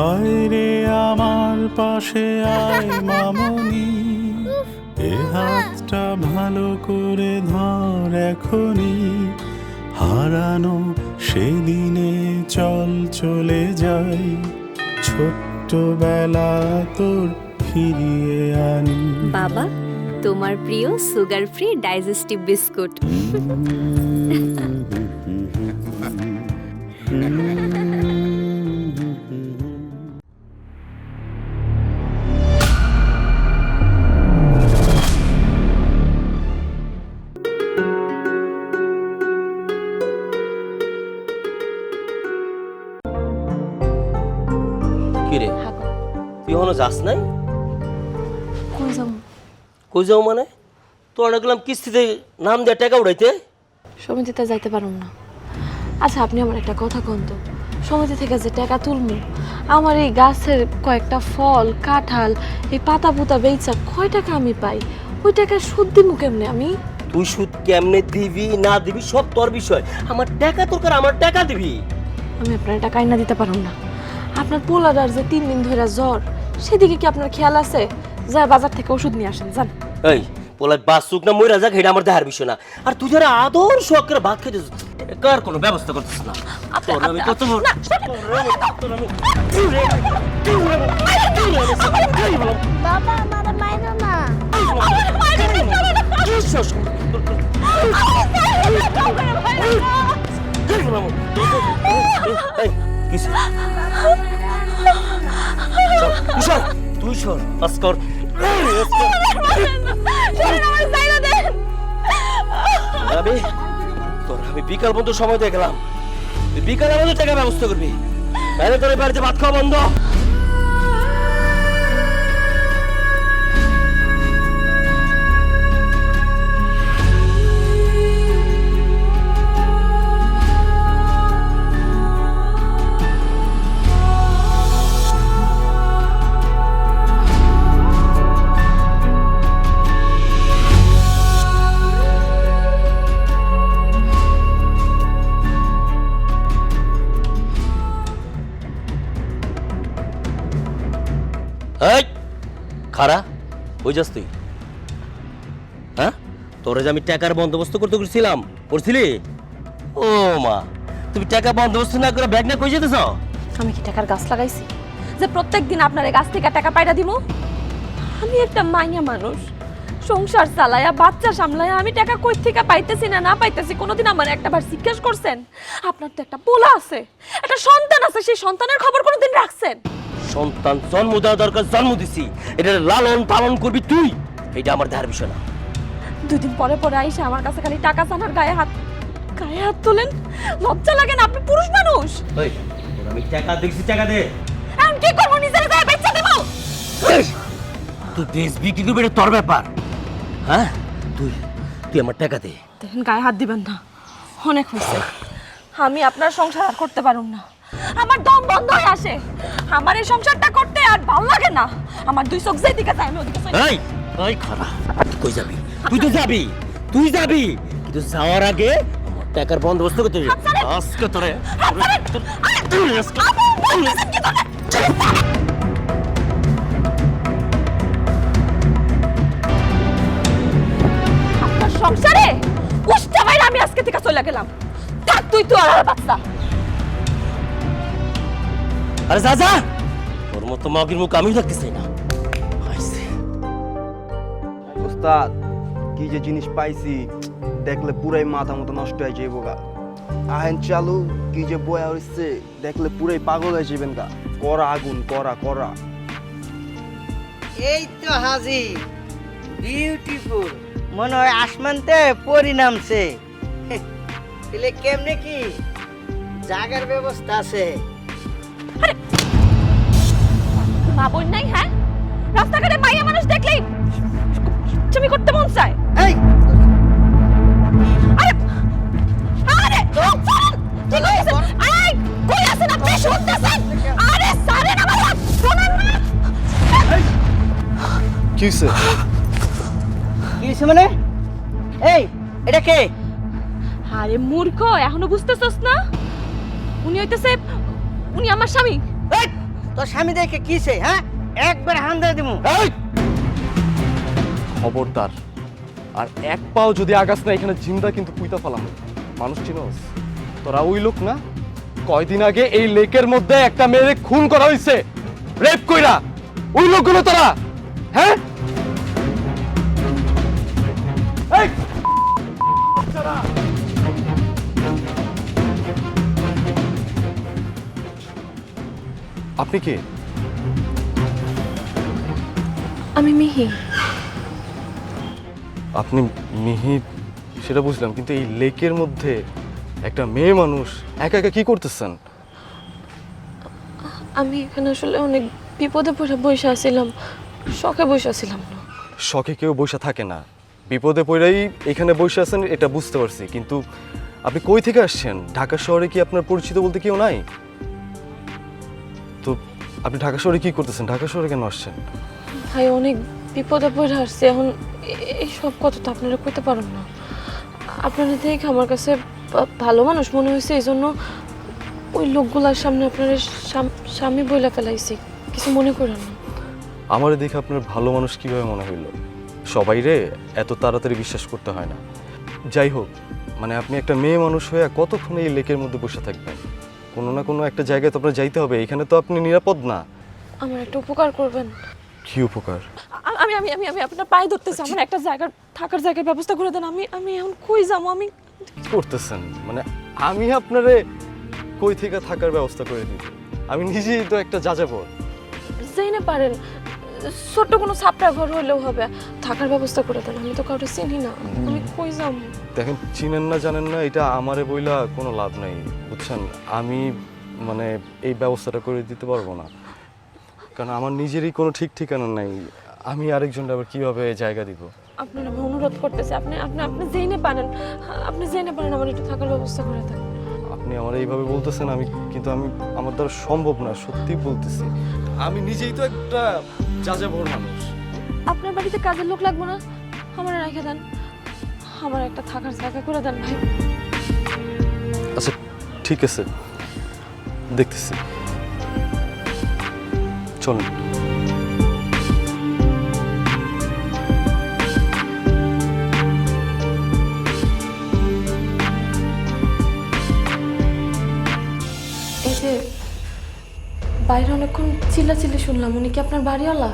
আয় রে আমার পাশে আয় মামনি, এ হাতটা ভালো করে ধর এখনি, হারানো সেদিনে চল চলে যাই, ছোট্টবেলা তোর ফিরিয়ে আনি। বাবা, তোমার প্রিয় সুগার ফ্রি ডাইজেস্টিভ বিস্কুট। কিরে তুই এখনো যাস নাই? কই যাম? কই যাও মানে? তোর গেলাম কিস্তিতে নাম দিয়ে টাকা উড়াইতে। সমিতিতে যাইতে পারুম না। আচ্ছা আপনি আমার একটা কথা কোন তো, সমিতি থেকে যে টাকা তুলমু, আমার এই গাছের কয়েকটা ফল কাঁঠাল এই পাতা পুতা বেচা কয় টাকা আমি পাই, ওই টাকা সুদ দিমু কেমনে আমি? তুই সুদ কেমনে দিবি না দিবি সব তোর বিষয়। আমার টাকা তোর কার, আমার টাকা দিবি। আমি আপনার টাকা আইনা দিতে পারুম না। আপনার পোলাডার যে 3 দিন ধরে জ্বর, সেদিকে কি আপনার খেয়াল আছে? যা বাজার থেকে ওষুধ নিয়ে আসেন যান। এই পোলা বাসুক না মইরা যাক এটা আমার দেহার বিষয় না। আর তুই যারা আদর শখের ভাত খেতে কার কোনো ব্যবস্থা করতেছ না। তোর আমি কত বড় বাবা আমার মাইরো না। তুই সর আজকর আমি বিকাল পর্যন্ত সময় দিয়ে গেলাম, বিকালের মধ্যে টাকা ব্যবস্থা করবি, তাহলে তোর বাড়িতে ভাত খাওয়া বন্ধ। খারা ওই যাস তুই? হ্যাঁ, তোরে যে আমি টাকার বন্দোবস্ত করতে করছিলাম, করছিলি? ও মা, তুমি টাকা বন্দোবস্ত না করে ব্যাগ না কই যেতেছ? আমি কি টাকার গাছ লাগাইছি যে প্রত্যেকদিন আপনার গাছ থেকে টাকা পাইরা দিমু? আমি একটা মাইয়া মানুষ, সংসার চালায়া বাচ্চা সামলায়া আমি টাকা কই থেকে পাইতেছি না না পাইতেছি কোনোদিন আমার একটাবার জিজ্ঞেস করছেন? আপনার তো একটা পোলা আছে, একটা সন্তান আছে, সেই সন্তানের খবর কোনোদিন রাখছেন? সন্তান জন্ম দেওয়া দরকার, জন্ম দিছি, এটা লালন পালন করবি তুই, এটা আমার দেহার বিষয় না। 2 দিন পরে পরে আইসা আমার কাছে খালি টাকা চানার গায়ে হাত তোলেন, লজ্জা লাগে না? আপনি পুরুষ মানুষ। ওই তোর আমি টাকা দেখছি, টাকা দে। এখন কি করবো? নিজের গায়ে বেচা দেবো? তুই দেশ বিক্রি করবি, এটা তোর ব্যাপার। হ্যাঁ, তুই আমার টাকা দে। দেখেন গায়ে হাত দিবেন না, অনেক হয়েছে। আমি আপনার সংসার আর করতে পারুম না, আমার দম বন্ধ হয়ে আসে। আমার এই সংসারটা করতে আর ভালো লাগে না। আমার 2 চোখ যেদিকে যায় আমি ওদিকে চলে যাই। এই খারাপ, তুই কই যাবি? তুই যাবি কিন্তু যাওয়ার আগে আমার টাকার বন্দোবস্ত করতে হবে। আজকে তোরে আপনার সংসারে উষ্টা বাইরে আমি আজকে থেকে চলে গেলাম। থাক তুই তো আর বাচ্চা। আরে যা, তোর মতো মাগির মুখ আমি রাখতে চাই না। ওস্তাদ কি যে জিনিস পাইছি, দেখলে পুরাই মাথা মতো নষ্ট হয়ে যাইব গা। আহেন চালু কি যে বয়া হইছে, দেখলে পুরাই পাগল হয়ে যাবেন গা। করা আগুন, করা। এই তো হাজি, বিউটিফুল। মনে হয় আসমানতে পরি নামছে। তাহলে কেমনে কি জাগার ব্যবস্থা আছে? মা বোন নাই? হ্যাঁ, রাস্তাঘাটে মাইয়া মানুষ দেখলেই তুমি করতে মন চায়। এই আরে আরে কি কইছেন? আরে কই আছেন আপনি? শুনতেছেন? আরে সারেন আমার হাত, শুনেন না? কি হইছে? কি হইছে মানে? এই এটা কে? আরে মূর্খ, এখনো বুঝতেছস না? উনি হইতেছে, উনি আমার স্বামী। এই তোর স্বামী দেখে কিসে হ্যাঁ একবার হান্দা দিমু। এই! খবরদার, আর এক পাও যদি আগাস না এখানে জিন্দা কিন্তু পুইতা ফেলাম। মানুষ চিনোস তোরা ওই লোক না, কয়দিন আগে এই লেকের মধ্যে একটা মেয়েরে খুন করা হয়েছে, রেপ কইরা, ওই লোকগুলো তোরা? হ্যাঁ এই! আপনি কে? আমি মিহি। আপনি মিহি সেটা বুঝলাম, কিন্তু এই লেকের মধ্যে একটা মেয়ে মানুষ একা একা কি করতেছেন? আমি এখানে আসলে অনেক বিপদে পড়ে বসে আছিলাম, শখে বসে আছিলাম না। শখে কেউ বসে থাকে না, বিপদে পড়েই এখানে বসে আছেন এটা বুঝতে পারছি, কিন্তু আপনি কই থেকে আসছেন? ঢাকা শহরে কি আপনার পরিচিত বলতে কেউ নাই? তো আপনি ঢাকা শহরে কি করতেছেন? ঢাকা শহরে কেন আসছেন? ভাই অনেক বিপদে পড়ে আসছে, এখন এই সব কথা তো আপনারা কইতে পারেন না। আপনারা দেখে আমার কাছে ভালো মানুষ মনে হয়েছে, এই জন্য ওই লোকগুলার সামনে আপনারা স্বামী বইলা ফেলাইছি, কিছু মনে করেন না। আমার দেখে আপনার ভালো মানুষ কিভাবে মনে হইল? সবাই রে এত তাড়াতাড়ি বিশ্বাস করতে হয় না। যাই হোক, মানে আপনি একটা মেয়ে মানুষ হয়ে কতক্ষণ এই লেকের মধ্যে বসে থাকবেন? কোনো না কোনো একটা জায়গায় তো আপনার যাইতে হবে, এখানে তো আপনি নিরাপদ না। আমার একটা উপকার করবেন? কি উপকার? আমি আমি আমি আমি আপনার পায়ে ধরতেছি, আমার একটা জায়গার থাকার জায়গার ব্যবস্থা করে দেন। আমি আমি এখন কই যাবো? আমি কি করতেছেন? মানে আমি আপনারে কই থেকে থাকার ব্যবস্থা করে দিব? আমি নিজেই তো একটা যাযাবর। যেই না পারেন, ছোট্ট কোনো ছাপড়া ঘর হলেও হবে, থাকার ব্যবস্থা করে দেন। আমি তো কাউকে চিনি না, আমি কই যাবো? দেখেন, চিনেন না জানেন না এটা আমারে বইলা কোনো লাভ নাই, বুঝছেন? আমি মানে এই ব্যবস্থাটা করে দিতে পারবো না, কারণ আমার নিজেরই কোনো ঠিক ঠিকানা নাই। আমি আরেকজন আবার কিভাবে জায়গা দিব? আপনার আমি অনুরোধ করতেছি, আপনি আপনি আপনি যেই না পারেন, আপনি যেই না পারেন আমার একটু থাকার ব্যবস্থা করে দেন। আপনি আমার এইভাবে বলতেছেন, আমি কিন্তু আমার দ্বারা সম্ভব না, সত্যি বলতেছি। আমি নিজেই তো একটা যাযাবর মানুষ। আপনার বাড়িতে কাজের লোক লাগবে না? আমার রেখে দেন, আমার একটা থাকার জায়গা করে দেন ভাই। আচ্ছা ঠিক আছে, দেখতেছি, চলুন। এই যে বাইরে অনেকক্ষণ চিল্লাচিল্লি শুনলাম, উনি কি আপনার বাড়িওয়ালা?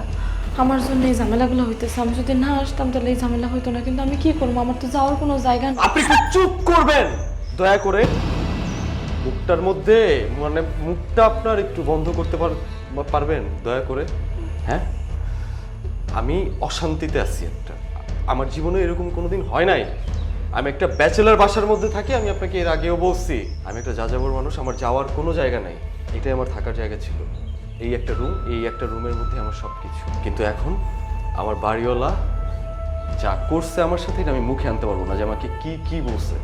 আমার জন্য এই ঝামেলাগুলো হইতেছে, আমি যদি না আসতাম তাহলে এই ঝামেলা হইতো না, কিন্তু আমি কি করবো? আমার তো যাওয়ার কোনো জায়গা নেই। আপনি কি চুপ করবেন দয়া করে? মুখটার মধ্যে মানে মুখটা আপনার একটু বন্ধ করতে পারবেন দয়া করে? হ্যাঁ, আমি অশান্তিতে আছি একটা, আমার জীবনে এরকম কোনোদিন হয় নাই। আমি একটা ব্যাচেলার বাসার মধ্যে থাকি, আমি আপনাকে এর আগেও বলছি আমি একটা যাযাবর মানুষ, আমার যাওয়ার কোনো জায়গা নাই, এটাই আমার থাকার জায়গা ছিল। এই একটা রুম, এই একটা রুমের মধ্যে আমার সব কিছু। কিন্তু এখন আমার বাড়িওয়ালা যা করছে আমার সাথে এটা আমি মুখে আনতে পারবো না, যে আমাকে কি কি বলছে।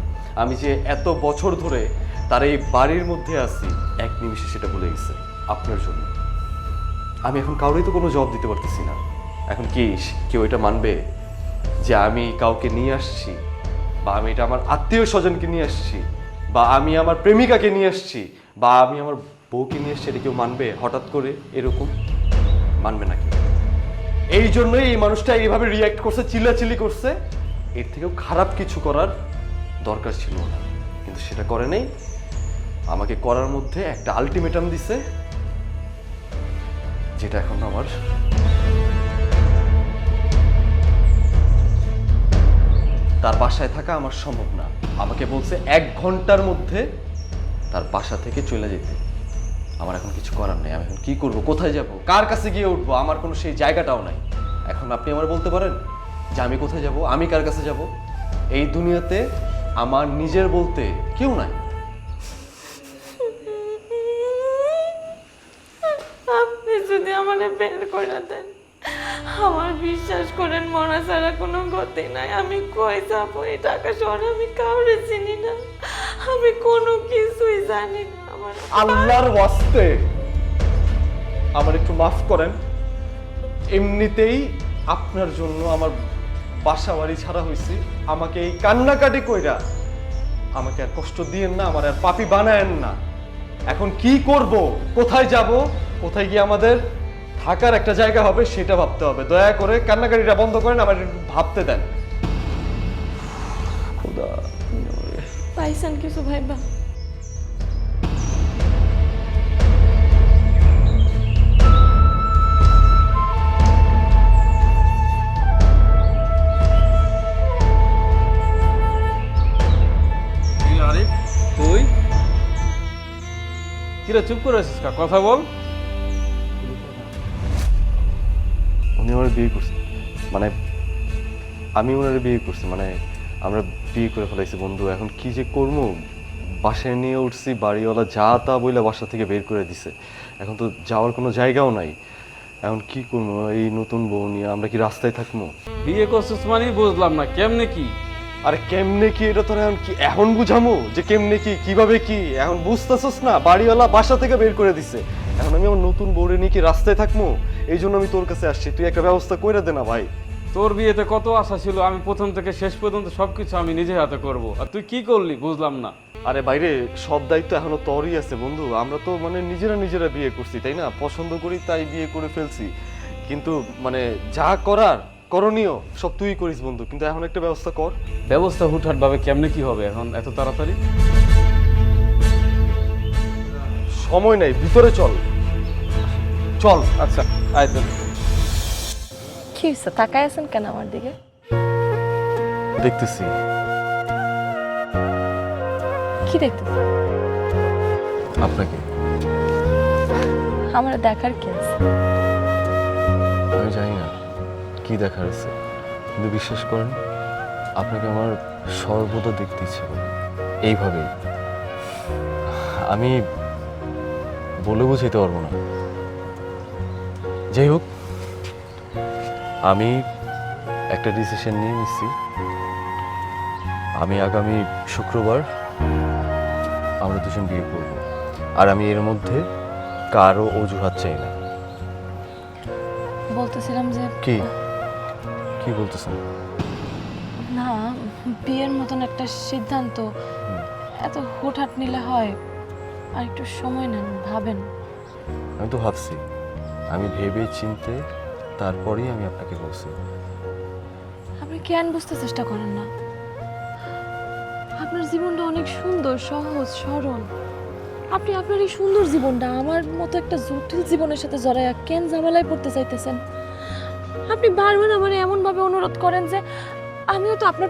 আমি যে এত বছর ধরে তার এই বাড়ির মধ্যে আছি, এক নিমিষে সেটা ভুলে গেছে আপনার জন্য। আমি এখন কাউরেই তো কোনো জবাব দিতে পারতেছি না। এখন কি কেউ এটা মানবে যে আমি কাউকে নিয়ে আসছি, বা আমি এটা আমার আত্মীয় স্বজনকে নিয়ে আসছি, বা আমি আমার প্রেমিকাকে নিয়ে আসছি, বা আমি আমার বউকে নিয়ে আসছি? এটা কেউ মানবে হঠাৎ করে এরকম? মানবে না কেউ। এই জন্যই এই মানুষটা এইভাবে রিয়্যাক্ট করছে, চিল্লাচিল্লি করছে। এর থেকেও খারাপ কিছু করার দরকার ছিল না, কিন্তু সেটা করে নাই। আমাকে করার মধ্যে একটা আলটিমেটাম দিছে, যেটা এখন আমার তার বাসায় থাকা আমার সম্ভব না। আমাকে বলছে 1 ঘন্টার মধ্যে তার বাসা থেকে চলে যেতে। আমার এখন কিছু করার নেই। আমি এখন কি করব? কোথায় যাব? কার কাছে গিয়ে উঠবো? আমার কোনো সেই জায়গাটাও নাই। এখন আপনি আমার বলতে পারেন যে আমি কোথায় যাব? আমি কার কাছে যাব? এই দুনিয়াতে আমার নিজের বলতে কেউ নাই। আপনি যদি আমাকে বের করে দেন, আমার বিশ্বাস করেন মরা ছাড়া কোনো গতি নাই। আমি কই যাবো? এই ঢাকা শহরে আমি কাউরে চিনি না, আমি কোনো কিছুই জানি না। আমার আল্লাহর ওয়াস্তে আমার একটু মাফ করেন। এমনিতেই আপনার জন্য আমার বাসা বাড়ি ছাড়া হয়েছি। আমাকে এই কান্নাকাটি কইরা আমাকে আর কষ্ট দিয়েন না, আমার আর পাপী বানায়েন না। এখন কি করব, কোথায় যাব কোথায় গিয়ে আমাদের থাকার একটা জায়গা হবে সেটা ভাবতে হবে। দয়া করে কান্নাকাটিটা বন্ধ করেন, আমার একটু ভাবতে দেন। খোদা, পাইছেন কিছু ভাইবা? আরিফ, তুই কিরা চুপ করে আছিস? কথা বল। উনি আমার বিয়ে করছে, মানে আমি ওনার বিয়ে করছি, মানে আমরা বিয়ে করে ফেলাইছি বন্ধু। এখন কি যে করবো, বাসায় নিয়ে উঠছি, বাড়িওয়ালা যা তা বইলা বাসা থেকে বের করে দিছে। এখন তো যাওয়ার কোনো জায়গাও নাই। এখন কি করবো, এই নতুন বউ নিয়ে আমরা কি রাস্তায় থাকবো? বিয়ে করছিস মানে বুঝলাম না, কেমনে কি? আরে কেমনে কি, এটা তোর এখন কি এখন বুঝামো যে কেমনে কি কিভাবে কি? এখন বুঝতেছস না, বাড়িওয়ালা বাসা থেকে বের করে দিছে। এখন আমি আমার নতুন বউরে নিয়ে কি রাস্তায় থাকবো? এই জন্য আমি তোর কাছে আসছি, তুই একটা ব্যবস্থা করে দে না ভাই। তোর বিয়েতে কত আশা ছিল, আমি প্রথম থেকে শেষ পর্যন্ত সবকিছু আমি নিজে হাতে করব, আর তুই কি করলি বুঝলাম না। আরে বাইরে সব দায়িত্ব এখনো তোরই আছে বন্ধু। আমরা তো মানে নিজেরা বিয়ে করছি, তাই না? পছন্দ করি তাই বিয়ে করে ফেলছি, কিন্তু মানে যা করার করণীয় সব তুই করিস বন্ধু। কিন্তু এখন একটা ব্যবস্থা কর। ব্যবস্থা হুটহাট ভাবে কেমনে কি হবে এখন এত তাড়াতাড়ি? সময় নাই, ভিতরে চল চল। আচ্ছা আয় তো। কি হয়েছে, তাকায় আছেন কেন আমার দিকে? দেখতেছি। কি দেখতেছেন? আপনাকে। আমার দেখার কি আছে? আমি জানি না কি দেখার আছে, কিন্তু বিশ্বাস করেন আপনাকে আমার সর্বদা দেখতে ইচ্ছে করে, এইভাবেই। আমি বলে বুঝাইতে পারবো না। যাই হোক, আমি একটা ডিসিশন নিয়ে নিচ্ছি। আমি আগামী শুক্রবার আমরা দুজন বিয়ে করব, আর আমি এর মধ্যে কারো অজুহাত চাই না। বলতেছিলাম যে কি কি বলতেছেন? না, বিয়ের মতন একটা সিদ্ধান্ত এত হুটহাট নিলে হয়? আর একটু সময় নেন, ভাবেন। আমি তো ভাবছি, আমি ভেবে চিনতে তারপরেই আমি আপনাকে বলছি। আপনি কেন বুঝতে চেষ্টা করেন না? আপনার জীবনটা অনেক সুন্দর, সহজ, সরল। আপনি আপনার এই সুন্দর জীবনটা আমার মতো একটা জটিল জীবনের সাথে জড়াইয়া কেন ঝামেলায় পড়তে চাইতেছেন? আপনি বারবার আমার এমন ভাবে অনুরোধ করেন যে আমিও তো আপনার।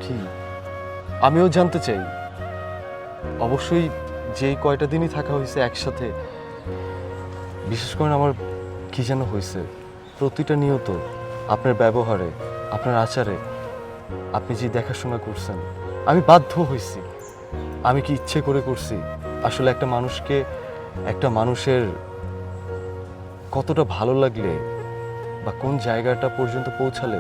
কি? আমিও জানতে চাই। অবশ্যই যে কয়টা দিনই থাকা হয়েছে একসাথে, বিশেষ করে আমার কি যেন হয়েছে, প্রতিটা নিয়ত আপনার ব্যবহারে, আপনার আচারে, আপনি যে দেখাশোনা করছেন, আমি বাধ্য হয়েছি। আমি কি ইচ্ছে করে করছি? আসলে একটা মানুষকে, একটা মানুষের কতটা ভালো লাগলে বা কোন জায়গাটা পর্যন্ত পৌঁছালে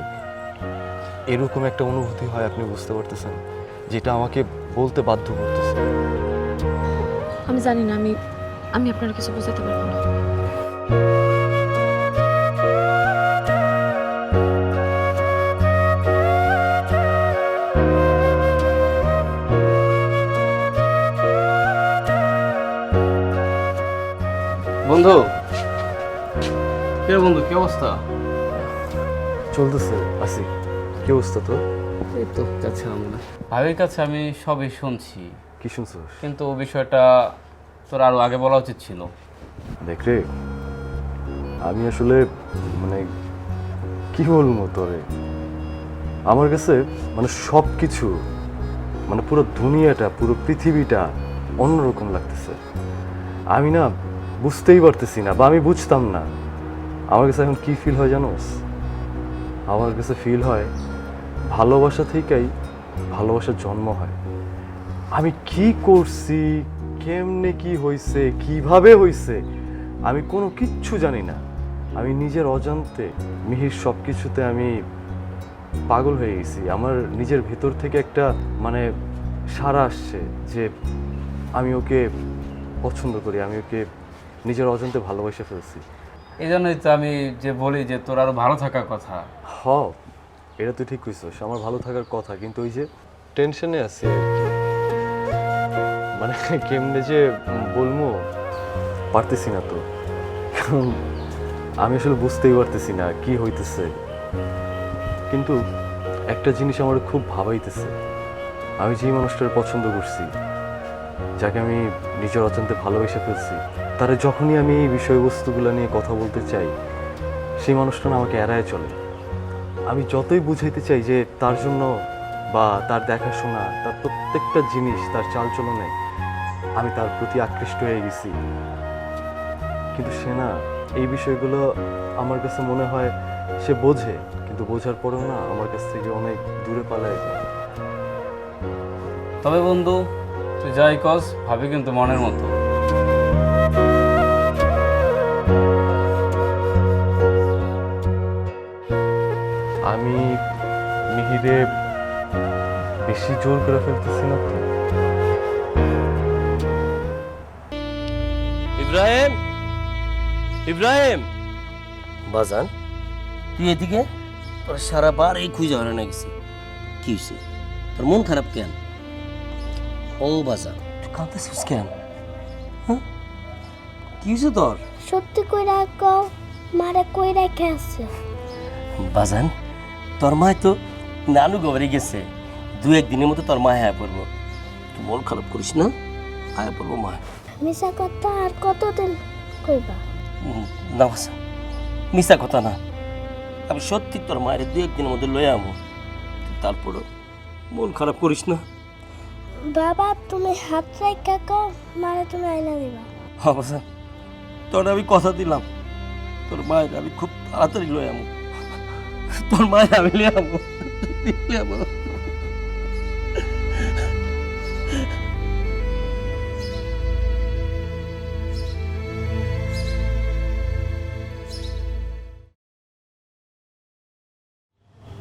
এরকম একটা অনুভূতি হয়, আপনি বুঝতে পারতেছেন? যেটা আমাকে বলতে বাধ্য করতেছে। আমি জানি না, আমি আপনার কিছু বোঝাতে পারবো না। বন্ধু, কে বন্ধু, কি অবস্থা? চলতেছে আসি। কি অবস্থা তোর? এই তো যাচ্ছিলাম না। ভাবির কাছে আমি সবই শুনছি, কি শুনছিস? কিন্তু বিষয়টা তোর আরো আগে বলা উচিত ছিল। দেখ রে, আমি আসলে মানে কি বলবো তোরে, আমার কাছে মানে সব কিছু, মানে পুরো দুনিয়াটা, পুরো পৃথিবীটা অন্যরকম লাগতেছে। আমি না বুঝতেই পারতেছি না, বা আমি বুঝতাম না আমার কাছে এখন কি ফিল হয় জানোস? আমার কাছে ফিল হয় ভালোবাসা থেকেই ভালোবাসার জন্ম হয়। আমি কি করছি, কেমনে কি হয়েছে, কিভাবে হয়েছে, আমি কোনো কিচ্ছু জানি না। আমি নিজের অজান্তে মিহির সব কিছুতে আমি পাগল হয়ে গেছি। আমার নিজের ভেতর থেকে একটা মানে সাড়া আসছে যে আমি ওকে পছন্দ করি, আমি ওকে নিজের অজান্তে ভালোবেসে ফেলছি। এই জন্যই তো আমি যে বলি যে তোর আরো ভালো থাকার কথা। হ, এটা তুই ঠিক কইছিস, আমার ভালো থাকার কথা, কিন্তু ওই যে টেনশনে আছি আর কি। মানে কেমনে যে বলবো, পারতেছি না তো, কারণ আমি আসলে বুঝতেই পারতেছি না কি হইতেছে। কিন্তু একটা জিনিস আমার খুব ভাবাইতেছে, আমি যেই মানুষটার পছন্দ করছি, যাকে আমি নিজের অজান্তে ভালোবেসে ফেলছি, তারা যখনই আমি এই বিষয়বস্তুগুলো নিয়ে কথা বলতে চাই, সেই মানুষটা না আমাকে এড়ায় চলে। আমি যতই বুঝাইতে চাই যে তার জন্য বা তার দেখাশোনা, তার প্রত্যেকটা জিনিস, তার চালচলনে আমি তার প্রতি আকৃষ্ট হয়ে গেছি, কিন্তু সে না এই বিষয়গুলো আমার কাছে মনে হয় সে বোঝে, কিন্তু বোঝার পরেও না আমার কাছ থেকে অনেক দূরে পালায় যায়। তবে বন্ধু, তুই যাই কস ভাবি কিন্তু মনের মতো। আমি মিহিরে বেশি জোর করে ফেলতেছি না তো? ইব্রাহিম, ইব্রাহিম বাজান, তুই এদিকে? তোর সারা বার এই খুঁজে হারা না গেছি। কি হয়েছে? তোর মন খারাপ কেন? ও বাজান, তুই কাঁদতেছিস কেন? হ্যাঁ, কি হয়েছে তোর? সত্যি কইরা কও মারে কই রেখে আসছে? বাজান, তোর মা তো নানু গবরে গেছে, দু একদিনের মতো তোর মা হায়া পড়বো। তুই মন খারাপ করিস না, হায়া পড়বো মা। মিশা কথা আর কতদিন কইবা? না বাজান, মিশা কথা না, আমি সত্যি তোর মায়ের দু একদিনের মধ্যে লয়ে আমো। তারপরও মন খারাপ করিস না। বাবা তুমি হাত রেখে কও মারে তুমি আইনা দিবা। হ্যাঁ বাজান, তোর আমি কথা দিলাম, তোর মায়ের আমি খুব তাড়াতাড়ি লয়ে আমো। তোর মায়ের আমি লিয়ে আমো, লিয়ে আমো।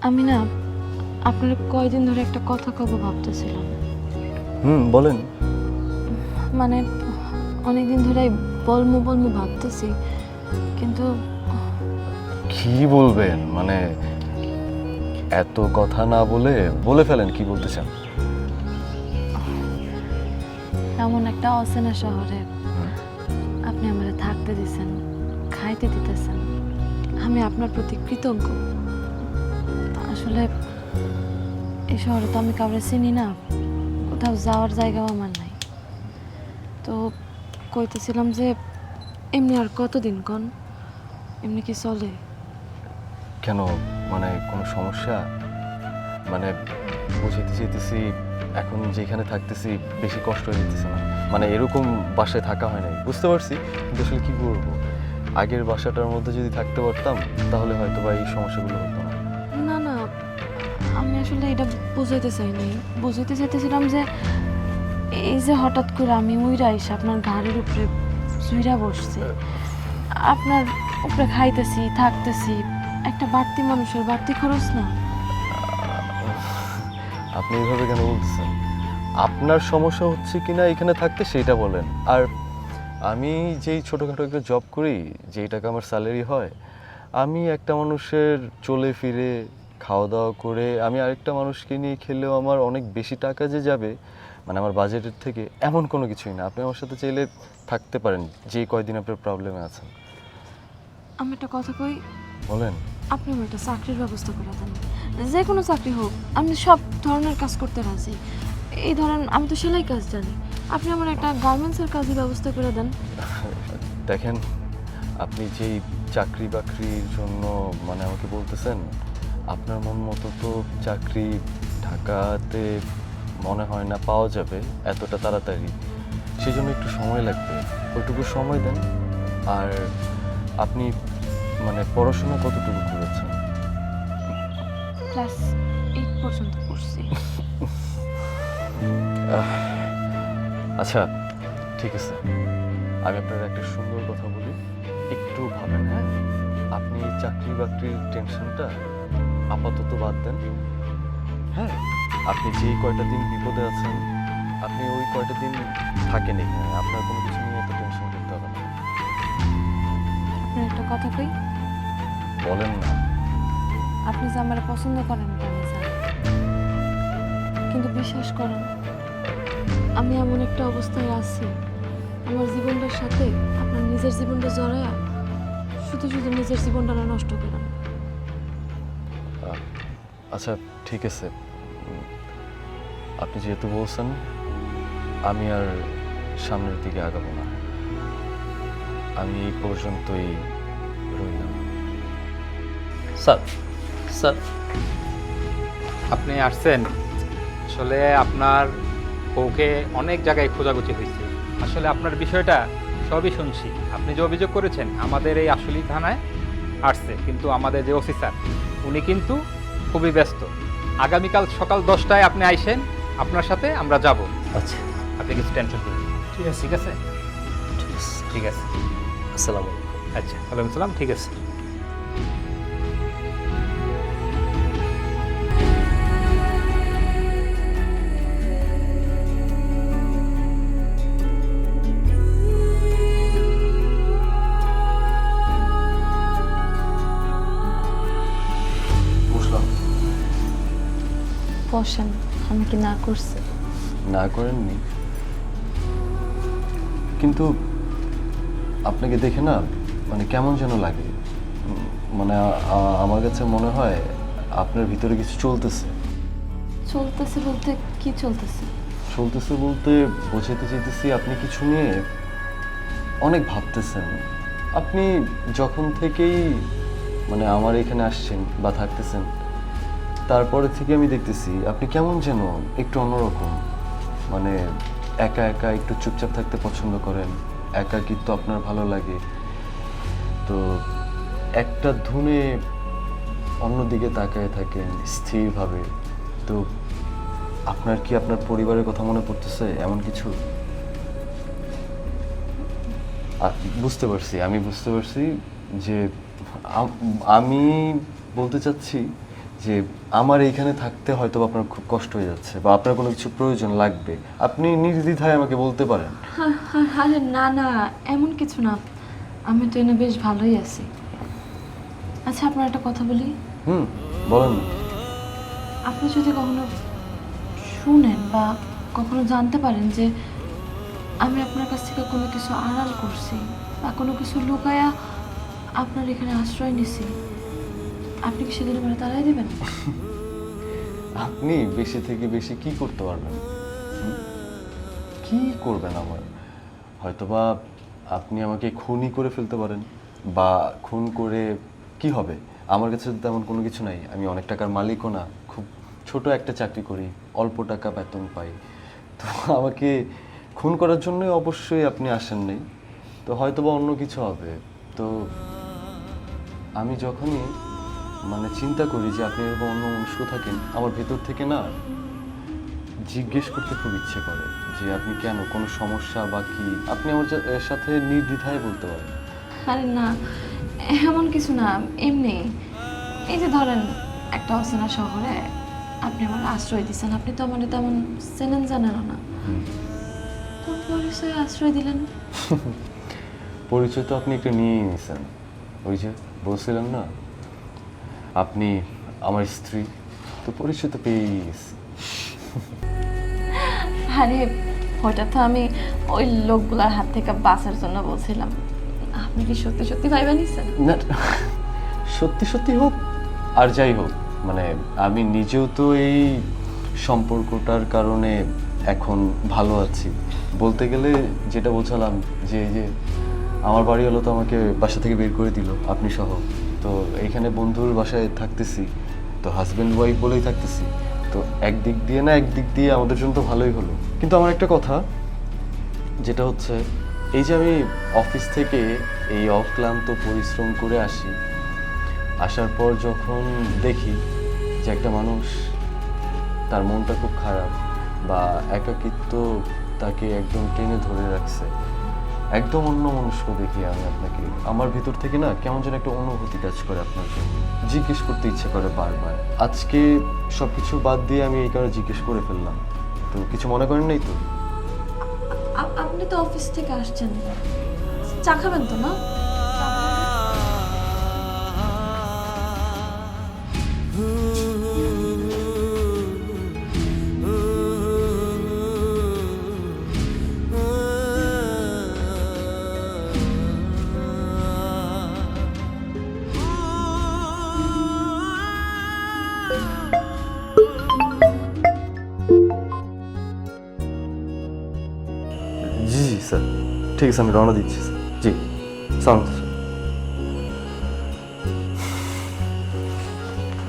আমি না আপনার কয়দিন ধরে একটা কথা কব ভাবতেছিলাম। বলেন। মানে অনেকদিন ধরে বলমু বলমু ভাবতেছি, কিন্তু কি বলবেন? মানে এত কথা না বলে বলে ফেলেন, কি বলতে চান? এমন একটা অচেনা শহরে আপনি আমারে থাকতে দিছেন, খাইতে দিতেছেন, আমি আপনার প্রতি কৃতজ্ঞ। আসলে এই শহরে তো আমি কাউরে চিনি না, কোথাও যাওয়ার জায়গাও আমার নাই। তো কইতেছিলাম যে এমনি আর কতদিন কোন, এমনি কি চলে? কেন, মানে কোনো সমস্যা? মানে বুঝাইতে চাইতেছি, এখন যেখানে থাকতেছি বেশি কষ্ট হয়ে যেতেছে না, মানে এরকম বাসায় থাকা হয় নাই, বুঝতে পারছি, কিন্তু আসলে কি করবো, আগের বাসাটার মধ্যে যদি থাকতে পারতাম তাহলে হয়তো বা এই সমস্যাগুলো হতো না। না না, আমি আসলে এটা বুঝাইতে চাইনি, বুঝাইতে চাইতেছিলাম যে এই যে হঠাৎ করে আমি উইরা এসে আপনার ঘাড়ের উপরে চুইরা বসছি, আপনার উপরে খাইতেছি থাকতেছি, একটা বাড়তি মানুষের বাড়তি খরচ না? আপনি এইভাবে কেন বলতেছেন? আপনার সমস্যা হচ্ছে কিনা এখানে থাকতে সেটা বলেন। আর আমি যেই ছোটোখাটো একটা জব করি, যেই টাকা আমার স্যালারি হয়, আমি একটা মানুষের চলে ফিরে খাওয়া দাওয়া করে আমি আরেকটা মানুষকে নিয়ে খেলেও আমার অনেক বেশি টাকা যে যাবে, মানে আমার বাজেটের থেকে, এমন কোনো কিছুই না। আপনি আমার সাথে চাইলে থাকতে পারেন যে কয়দিন আপনার প্রবলেমে আছেন। আমি একটা কথা কই, বলেন। আপনি আমার একটা চাকরির ব্যবস্থা করে দেন, যে কোনো চাকরি হোক, আমি সব ধরনের কাজ করতে রাজি। এই ধরেন আমি তো সেলাই কাজ জানি, আপনি আমার একটা গার্মেন্টসের কাজের ব্যবস্থা করে দেন। দেখেন, আপনি যেই চাকরি বাকরির জন্য মানে আমাকে বলতেছেন, আপনার মন মতো তো চাকরি ঢাকাতে মনে হয় না পাওয়া যাবে এতটা তাড়াতাড়ি, সেই জন্য একটু সময় লাগবে, ওইটুকু সময় দেন। আর আপনি মানে পড়াশোনা কতটুকু করেছেন? ক্লাস 8 পর্যন্ত পড়ছি। আচ্ছা ঠিক আছে, আমি আপনার একটা সুন্দর কথা বলি, একটু ভাবেন। হ্যাঁ, আপনি চাকরি বাকরির টেনশনটা আপাতত বাদ দেন। হ্যাঁ, আপনি যে কয়টা দিন বিপদে আছেন, আপনি ওই কয়টা দিন থাকেন এখানে, আপনার কোনো কিছু নিয়ে এত টেনশন করতে হবে না। আপনার একটা কথা কই, বলেন না। আপনি যে আমার পছন্দ করেন এটা আমি জানি, কিন্তু বিশ্বাস করেন আমি এমন একটা অবস্থায় আছি আমার জীবনটার সাথে আপনার নিজের জীবনটা জড়ায়া শুধু শুধু নিজের জীবনটা না নষ্ট করেন। আচ্ছা ঠিক আছে, আপনি যেহেতু বলছেন আমি আর সামনের দিকে আগাবো না, আমি এই পর্যন্তই রইলাম। স্যার স্যার আপনি আসছেন, আসলে আপনার বউকে অনেক জায়গায় খোঁজাখুঁজি হয়েছে। আসলে আপনার বিষয়টা সবই শুনছি। আপনি যে অভিযোগ করেছেন আমাদের এই আশুলি থানায় আসছে, কিন্তু আমাদের যে ওসি স্যার উনি কিন্তু খুবই ব্যস্ত। আগামীকাল সকাল 10টায় আপনি আইসেন, আপনার সাথে আমরা যাব। আচ্ছা আপনি কিছু টেনশন করবেন না। ঠিক আছে ঠিক আছে ঠিক আছে। আসসালামু আলাইকুম। আচ্ছা ওয়ালাইকুম সালাম। ঠিক আছে। বুঝলাম। বসেন, আমি কি না করছি? না করেননি, কিন্তু আপনাকে দেখে না মানে কেমন যেন লাগে। মানে আমার কাছে মনে হয় আপনার ভিতরে কিছু চলতেছে। চলতেছে বলতে কি চলতেছে? চলতেছে বলতে বোঝাতে চাইতেছি আপনি কিছু নিয়ে অনেক ভাবতেছেন। আপনি যখন থেকেই মানে আমার এখানে আসছেন বা থাকতেছেন, তারপরে থেকে আমি দেখতেছি আপনি কেমন যেন একটু অন্যরকম। মানে একা একা একটু চুপচাপ থাকতে পছন্দ করেন, একাকিত্ব আপনার ভালো লাগে। তো একটা ধুনে অন্যদিকে তাকায় থাকেন স্থিরভাবে। তো আপনার কি আপনার পরিবারের কথা মনে পড়তেছে এমন কিছু? বুঝতে পারছি, আমি বুঝতে পারছি যে আমি বলতে চাচ্ছি যে আমার এইখানে থাকতে হয়তো আপনার খুব কষ্ট হয়ে যাচ্ছে বা আপনার কোনো কিছু প্রয়োজন লাগবে, আপনি নির্দ্বিধায় আমাকে বলতে পারেন। আরে না না, এমন কিছু না, আমি তো এনে বেশ ভালোই আছি। আচ্ছা আপনার একটা কথা বলি। বলেন। আপনি যদি কখনো শুনেন বা কখনো জানতে পারেন যে আমি আপনার কাছ থেকে কোনো কিছু আড়াল করছি বা কোনো কিছু লুকায়া আপনার এখানে আশ্রয় নিছি, আপনি কি সেদিন মানে তাড়াই দেবেন? আপনি বেশি থেকে বেশি কি করতে পারবেন? কি করবেন আমার? হয়তোবা আপনি আমাকে খুনই করে ফেলতে পারেন, বা খুন করে কি হবে? আমার কাছে তো তেমন কোনো কিছু নাই, আমি অনেক টাকার মালিকও না, খুব ছোট একটা চাকরি করি, অল্প টাকা বেতন পাই। তো আমাকে খুন করার জন্যই অবশ্যই আপনি আসেন নাই, তো হয়তোবা অন্য কিছু হবে। তো আমি যখনই মানে চিন্তা করি যে আপনি এরকম অন্য মনুষ্য থাকেন, আমার ভেতর থেকে না জিজ্ঞেস করতে খুব ইচ্ছে করে যে আপনি কেন, কোনো সমস্যা বা কি, আপনি আমার সাথে নির্দ্বিধায় বলতে পারেন। আরে না, এমন কিছু না, এমনি এই যে ধরেন একটা অচেনা শহরে আপনি আমার আশ্রয় দিচ্ছেন, আপনি তো আমার তেমন চেনেন জানেনও না, কোন পরিচয়ে আশ্রয় দিলেন? পরিচয় তো আপনি একটু নিয়েই নিছেন, ওই যে বলছিলাম না আপনি আমার স্ত্রী, তো পরিচয় তো পেয়েই গেছি। আরে ওটা তো আমি ওই লোকগুলার হাত থেকে বাঁচার জন্য বলছিলাম। আপনি কি সত্যি সত্যি ভাইবা নিছেন? না সত্যি সত্যি হোক আর যাই হোক, মানে আমি নিজেও তো এই সম্পর্কটার কারণে এখন ভালো আছি। বলতে গেলে যেটা বোঝালাম যে এই যে আমার বাড়ি হলো তো আমাকে বাসা থেকে বের করে দিল আপনি সহ, তো এইখানে বন্ধুর বাসায় থাকতেছি, তো হাজব্যান্ড ওয়াইফ বলেই থাকতেছি, তো একদিক দিয়ে না একদিক দিয়ে আমাদের জন্য তো ভালোই হলো। কিন্তু আমার একটা কথা যেটা হচ্ছে, এই যে আমি অফিস থেকে এই অক্লান্ত পরিশ্রম করে আসি, আসার পর যখন দেখি যে একটা মানুষ তার মনটা খুব খারাপ বা একাকিত্ব তাকে একদম টেনে ধরে রাখছে, একদম অন্য মনুষ্য দেখি আমি আপনাকে, আমার ভিতর থেকে না কেমন যেন একটা অনুভূতি কাজ করে আপনার জন্য, জিজ্ঞেস করতে ইচ্ছে করে বারবার। আজকে সব কিছু বাদ দিয়ে আমি এই কারণে জিজ্ঞেস করে ফেললাম, তো কিছু মনে করেন নাই তো? আপনি তো অফিস থেকে আসছেন, চা খাবেন তো না? ঠিক আছে, আমি রওনা দিচ্ছি স্যার। জি, সালাম স্যার।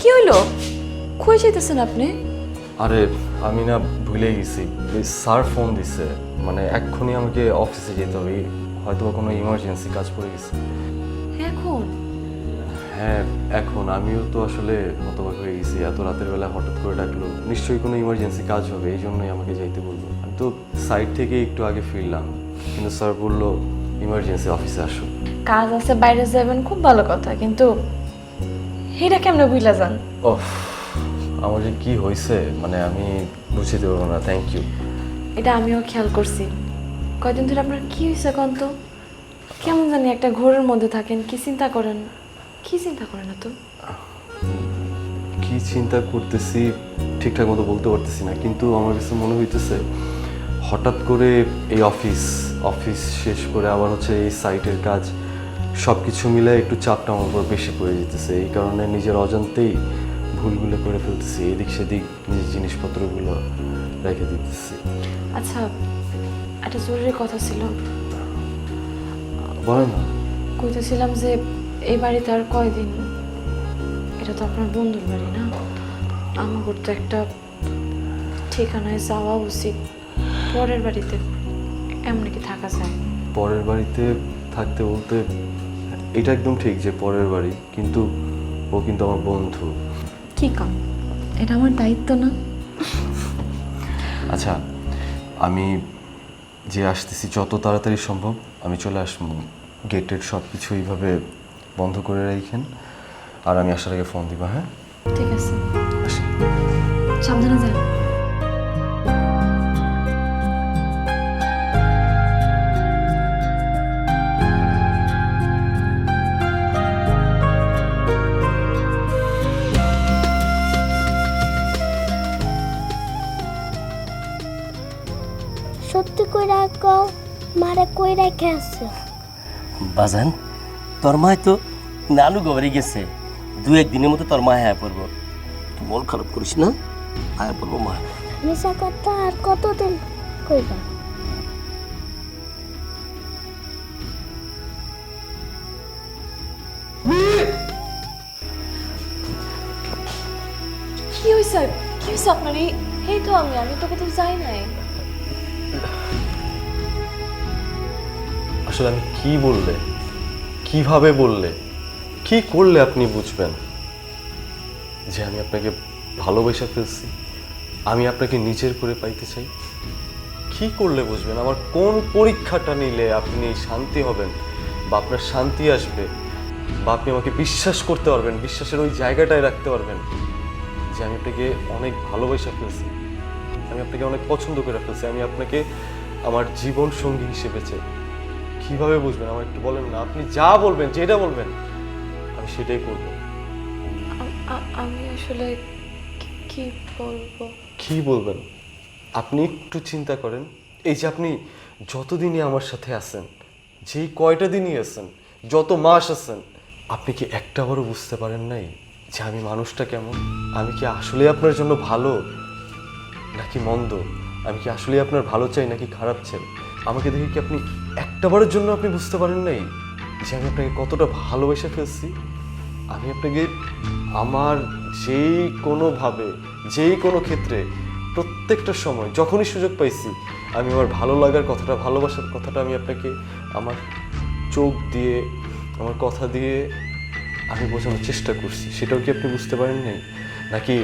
কি হইলো? কই যাইতেছেন আপনি? আরে আমি না ভুলে গেছি, ওই স্যার ফোন দিছে, মানে এক্ষুনি আমাকে অফিসে যেতে হবে, হয়তো কোনো ইমার্জেন্সি কাজ পড়ে গেছে। এখন? হ্যাঁ এখন আমিও তো আসলে হতবাক হয়ে গেছি, এত রাতের বেলা হঠাৎ করে ডাকলো, নিশ্চয়ই কোনো ইমার্জেন্সি কাজ হবে, এই জন্যই আমাকে যাইতে বললো। আমি তো সাইড থেকে একটু আগে ফিরলাম, কিন্তু স্যার বললো ইমার্জেন্সি অফিসে আসো। কাজ আছে, বাইরে যাবেন, খুব ভালো কথা, কিন্তু এটা কেমনে বুঝলা যান? ওহ, আমার যে কি হয়েছে মানে আমি বুঝতে পারবো না। Thank you. এটা আমিও খেয়াল করছি। কয়দিন ধরে আপনার কি হয়েছে কোন তো? কেমন জানি একটা ঘোরের মধ্যে থাকেন, কি চিন্তা করেন? কি চিন্তা করেন না তো? কি চিন্তা করতেছি ঠিকঠাক মতো বলতে পারতেছি না, কিন্তু আমার কাছে মনে হইতেছে হঠাৎ করে এই অফিস শেষ করে আবার হচ্ছে এই সাইটের কাজ, সব কিছু মিলে একটু চাপটা আমার উপর বেশি পড়ে যেতেছে। এই কারণে নিজের অজান্তেই ভুলগুলো করে ফেলতেছি, এদিক সেদিক নিজের জিনিসপত্রগুলো রেখে দিতেছি। আচ্ছা, একটা জরুরি কথা ছিল। বলেন না। কইতেছিলাম যে এই বাড়িতে আর কয়দিন? এটা তো আপনার বন্ধুর বাড়ি না? আমার তো একটা ঠিকানায় যাওয়া উচিত। পরের বাড়িতে এমনি কি থাকা যায়? পরের বাড়িতে থাকতে বলতে এটা একদম ঠিক যে পরের বাড়ি, কিন্তু ও কিন্তু আমার বন্ধু। কি কাম? এটা আমার দায়িত্ব না? আচ্ছা, আমি যে আসতেছি যত তাড়াতাড়ি সম্ভব আমি চলে আসবো। গেটের সব কিছু এইভাবে বন্ধ করে রাখেন, আর আমি আসার আগে ফোন দিব। হ্যাঁ ঠিক আছে, আসি। সাবধানে যান। সত্যি কইরা কও, মারে কই রেখে আসছো? বাজান, তোর মা তো নানু ঘরে গেছে, দু একদিনের মতো তোর মা হ্যাঁ পড়বো। তুই মন খারাপ করিস না, আয়া পড়বো মা। মিশা কথা আর কতদিন কইবা? কি হইছে? কি হইছে আপনার? এই তো আমি তো কোথাও যাই নাই। আসলে আমি কি বললে, কিভাবে বললে, কি করলে আপনি বুঝবেন যে আমি আপনাকে ভালোবেসে ফেলছি, আমি আপনাকে নিজের করে পাইতে চাই? কি করলে বুঝবেন? আমার কোন পরীক্ষাটা নিলে আপনি শান্তি হবেন, বা আপনার শান্তি আসবে, বা আপনি আমাকে বিশ্বাস করতে পারবেন, বিশ্বাসের ওই জায়গাটায় রাখতে পারবেন যে আমি আপনাকে অনেক ভালোবেসে ফেলছি, আমি আপনাকে অনেক পছন্দ করে ফেলছি, আমি আপনাকে আমার জীবন সঙ্গী হিসেবে চাই? কিভাবে বুঝবেন আমার একটু বলেন না। আপনি যা বলবেন, যেটা বলবেন আমি সেটাই করব। আমি আসলে কি বলবো? কি বলবেন? আপনি একটু চিন্তা করেন, এই যে আপনি যতদিনই আমার সাথে আছেন, যেই কয়টা দিনই আছেন, যত মাস আছেন, আপনি কি একটাবারও বুঝতে পারেন নাই যে আমি মানুষটা কেমন? আমি কি আসলে আপনার জন্য ভালো নাকি মন্দ? আমি কি আসলে আপনার ভালো চাই নাকি খারাপ চাই? আমাকে দেখে কি আপনি একটাবারের জন্য আপনি বুঝতে পারেন নাই যে আমি আপনাকে কতটা ভালোবেসে ফেলছি? আমি আপনাকে আমার যেই কোনোভাবে, যেই কোনো ক্ষেত্রে, প্রত্যেকটা সময় যখনই সুযোগ পাইছি, আমি আমার ভালো লাগার কথাটা, ভালোবাসার কথাটা আমি আপনাকে আমার চোখ দিয়ে, আমার কথা দিয়ে আমি বোঝানোর চেষ্টা করছি। সেটাও কি আপনি বুঝতে পারেন নাই? নাকি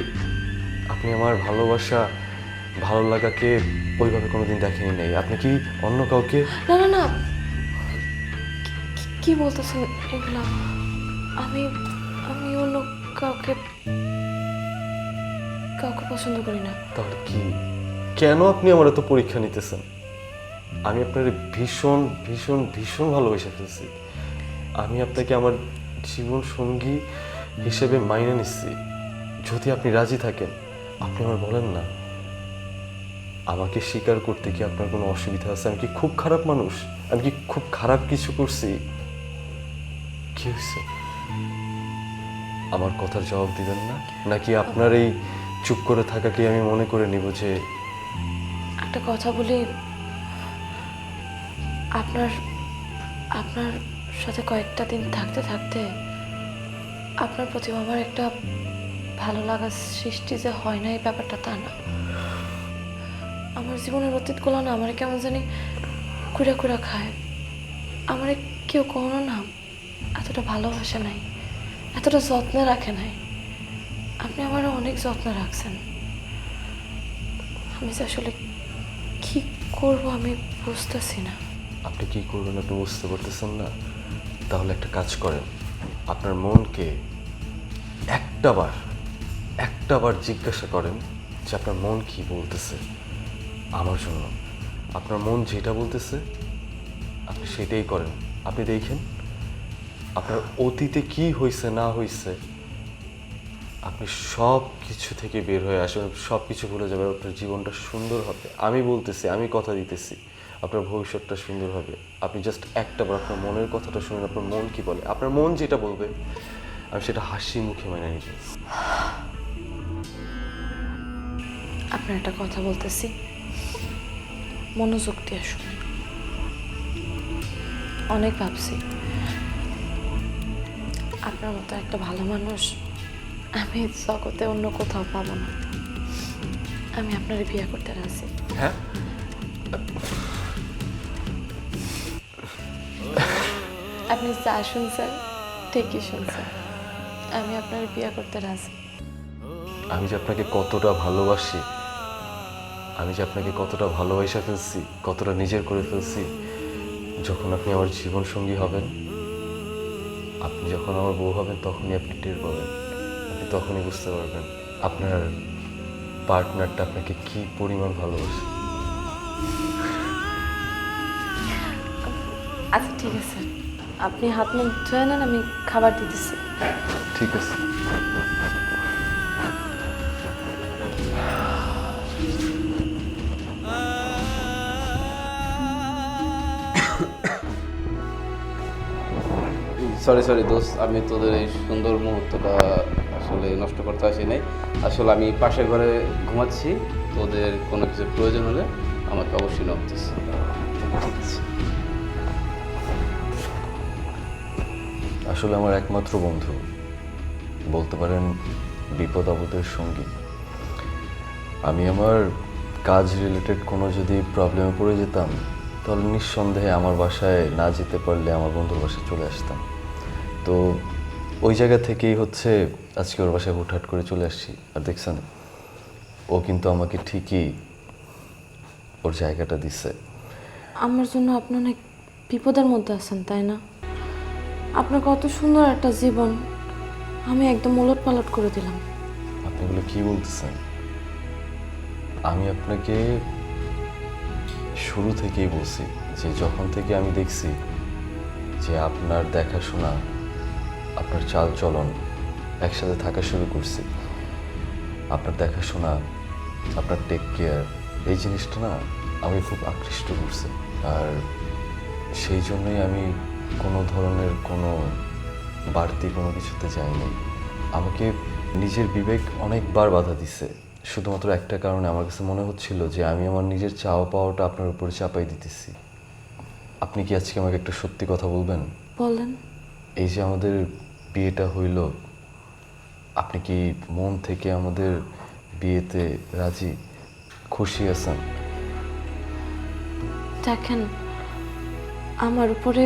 আপনি আমার ভালোবাসা, ভালো লাগাকে ওইভাবে কোনোদিন দেখেনি নাই? আপনি কি অন্য কাউকে? না, কি বলতেছেন এগুলা? আমি অন্য কাউকে পছন্দ করি না। তাহলে কি, কেন আপনি আমার এত পরীক্ষা নিতেছেন? আমি আপনার ভীষণ ভীষণ ভীষণ ভালোবেসে ফেলছি। আমি আপনাকে আমার জীবন সঙ্গী হিসেবে মাইনে নিচ্ছি। যদি আপনি রাজি থাকেন, আপনি আমার বলেন না, আমাকে স্বীকার করতে কি আপনার কোনো অসুবিধা আছে? আমি কি খুব খারাপ মানুষ? আমি কি খুব খারাপ কিছু করছি? কি হয়েছে? আমার কথার জবাব দিবেন না, নাকি আপনার এই চুপ করে থাকাকে আমি মনে করে নিব যে? একটা কথা বলি, আপনার আপনার সাথে কয়েকটা দিন থাকতে থাকতে আপনার প্রতি আমার একটা ভালো লাগার সৃষ্টি যে হয় না এই ব্যাপারটা তা না। আমার জীবনের অতীতগুলো না আমার কেমন জানি কুড়া কুড়া খায়। আমার কেউ কোনো না এতটা ভালোবাসে নাই, এতটা যত্নে রাখে নাই। আপনি আমার অনেক যত্ন রাখছেন। আমি যে আসলে কি করব আমি বুঝতেছি না। আপনি কি করবেন আপনি বুঝতে পারতেছেন না? তাহলে একটা কাজ করেন, আপনার মনকে একটাবার জিজ্ঞাসা করেন যে আপনার মন কি বলতেছে আমার জন্য। আপনার মন যেটা বলতেছে আপনি সেটাই করেন। আপনি দেখেন আপনার অতীতে কি হয়েছে না হয়েছে, আপনি সব কিছু থেকে বের হয়ে আসবেন, সব কিছু ভুলে যাবেন, আপনার জীবনটা সুন্দর হবে। আমি বলতেছি, আমি কথা দিতেছি, আপনার ভবিষ্যৎটা সুন্দর হবে। আপনি জাস্ট একটাবার আপনার মনের কথাটা শুনুন, আপনার মন কি বলে। আপনার মন যেটা বলবে আমি সেটা হাসি মুখে মেনে নিব। আপনার একটা কথা বলতেছি, মনোযোগ দিয়ে শুনুন। অনেক ভাবছি আপনার মতো একটা ভালো মানুষ আমি জগতে অন্য কোথাও পাবো না। আমি আপনার বিয়ে করতে রাজি। হ্যাঁ, আপনি যা শুনছেন ঠিকই শুনছেন, আমি আপনার বিয়ে করতে রাজি। আমি যে আপনাকে কতটা ভালোবাসি, আমি যে আপনাকে কতটা ভালোবাসা ফেলছি, কতটা নিজের করে ফেলছি, যখন আপনি আমার জীবন সঙ্গী হবেন, আপনি যখন আমার বউ হবেন, তখনই আপনি টের পাবেন। আপনি তখনই বুঝতে পারবেন আপনার পার্টনারটা আপনাকে কি পরিমাণ ভালোবাসে। আচ্ছা ঠিক আছে, আপনি হাত মুখ ধুয়ে নেন, আমি খাবার দিতেছি। ঠিক আছে। সরি দোস্ত, আমি তোদের এই সুন্দর মুহূর্তটা আসলে নষ্ট করতে আসি নাই। আসলে আমি পাশের ঘরে ঘুমাচ্ছি, তোদের কোনো কিছু প্রয়োজন হলে আমাকে অবশ্যই নক দিস। আসলে আমার একমাত্র বন্ধু, বলতে পারেন বিপদ আপদের সঙ্গী। আমি আমার কাজ রিলেটেড কোনো যদি প্রবলেমে পড়ে যেতাম, তাহলে নিঃসন্দেহে আমার বাসায় না যেতে পারলে আমার বন্ধুর বাসায় চলে আসতাম। তো ওই জায়গা থেকেই হচ্ছে আজকে ওর বাসায় হুটহাট করে চলে আসছি। আর দেখছেন, ও কিন্তু আমাকে ঠিকই ওর জায়গাটা দিচ্ছে। আমার জন্য আপনি অনেক বিপদের মধ্যে আছেন, তাই না? আপনার কত সুন্দর একটা জীবন আমি একদম ওলট পালট করে দিলাম। আপনি এগুলো কি বলতেছেন? আমি আপনাকে শুরু থেকেই বলছি যে যখন থেকে আমি দেখছি যে আপনার দেখাশোনা, আপনার চাল চলন একসাথে থাকা শুরু করছি, আপনার দেখাশোনা, আপনার টেক কেয়ার, এই জিনিসটা না আমি খুব আকৃষ্ট করছে। আর সেই জন্যই আমি কোনো ধরনের কোনো বাড়তি কোনো কিছুতে যাইনি। আমাকে নিজের বিবেক অনেকবার বাধা দিছে, শুধুমাত্র একটা কারণে। আমার কাছে মনে হচ্ছিল যে আমি আমার নিজের চাওয়া পাওয়াটা আপনার উপরে চাপাই দিতেছি। আপনি কি আজকে আমাকে একটা সত্যি কথা বলবেন? বলেন। এই যে আমাদের বিয়েটা হইল, আপনি কি মন থেকে আমাদের বিয়েতে রাজি, খুশি আছেন? দেখেন, আমার উপরে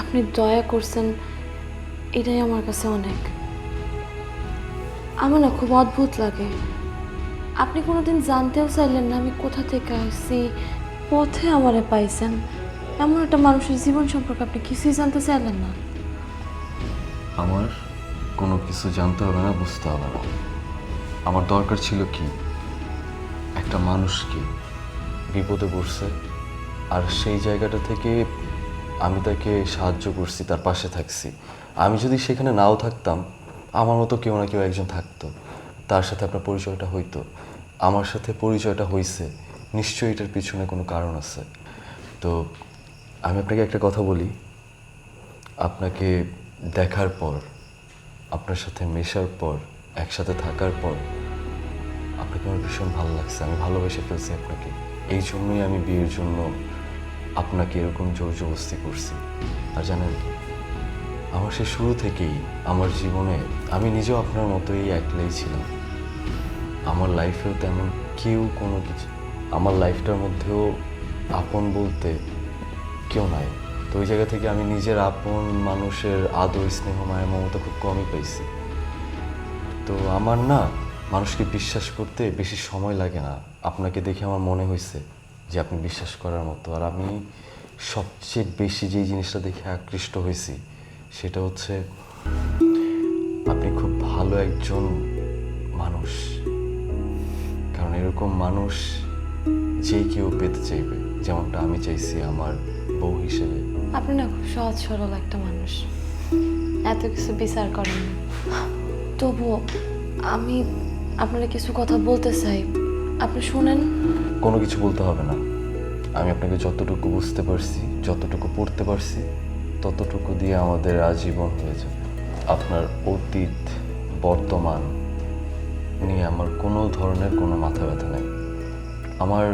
আপনি দয়া করছেন, এটাই আমার কাছে অনেক। আমার না খুব অদ্ভুত লাগে, আপনি কোনোদিন জানতেও চাইলেন না আমি কোথা থেকে আসছি, পথে আমারে পাইছেন। এমন একটা মানুষের জীবন সম্পর্কে আপনি কিছুই জানতে চাইলেন না। আমার কোনো কিছু জানতে হবে না, বুঝতে হবে না। আমার দরকার ছিল কি, একটা মানুষকে বিপদে পড়ছে আর সেই জায়গাটা থেকে আমি তাকে সাহায্য করছি, তার পাশে থাকছি। আমি যদি সেখানে নাও থাকতাম, আমার মতো কেউ না কেউ একজন থাকতো, তার সাথে আপনার পরিচয়টা হইতো। আমার সাথে পরিচয়টা হয়েছে, নিশ্চয়ই এটার পিছনে কোনো কারণ আছে। তো আমি আপনাকে একটা কথা বলি, আপনাকে দেখার পর, আপনার সাথে মেশার পর, একসাথে থাকার পর আপনাকে আমার ভীষণ ভালো লাগছে। আমি ভালোবেসে ফেলছি আপনাকে। এই জন্যই আমি বিয়ের জন্য আপনাকে এরকম জোর জবরদস্তি করছি। আর জানেন, আমার সে শুরু থেকেই আমার জীবনে আমি নিজেও আপনার মতোই একলাই ছিলাম। আমার লাইফেও তেমন কেউ কোনো কিছু, আমার লাইফটার মধ্যেও আপন বলতে কেউ নাই। তো ওই জায়গা থেকে আমি নিজের আপন মানুষের আদর, স্নেহ, মায়া, মমতা খুব কমই পাইছি। তো আমার না মানুষকে বিশ্বাস করতে বেশি সময় লাগে না। আপনাকে দেখে আমার মনে হয়েছে যে আপনি বিশ্বাস করার মতো। আর আমি সবচেয়ে বেশি যেই জিনিসটা দেখে আকৃষ্ট হয়েছি সেটা হচ্ছে আপনি খুব ভালো একজন মানুষ। কারণ এরকম মানুষ যে কেউ পেতে চাইবে, যেমনটা আমি চাইছি আমার বউ হিসেবে। আপনি না খুব সহজ সরল একটা মানুষ, এত কিছু বিচার করেন না। তবুও আমি আপনারা কিছু কথা বলতে চাই, আপনি শুনেন। কোনো কিছু বলতে হবে না। আমি আপনাকে যতটুকু বুঝতে পারছি, যতটুকু পড়তে পারছি, ততটুকু দিয়ে আমাদের আজীবন হয়ে যাবে। আপনার অতীত বর্তমান নিয়ে আমার কোনো ধরনের কোনো মাথা ব্যথা নেই। আমার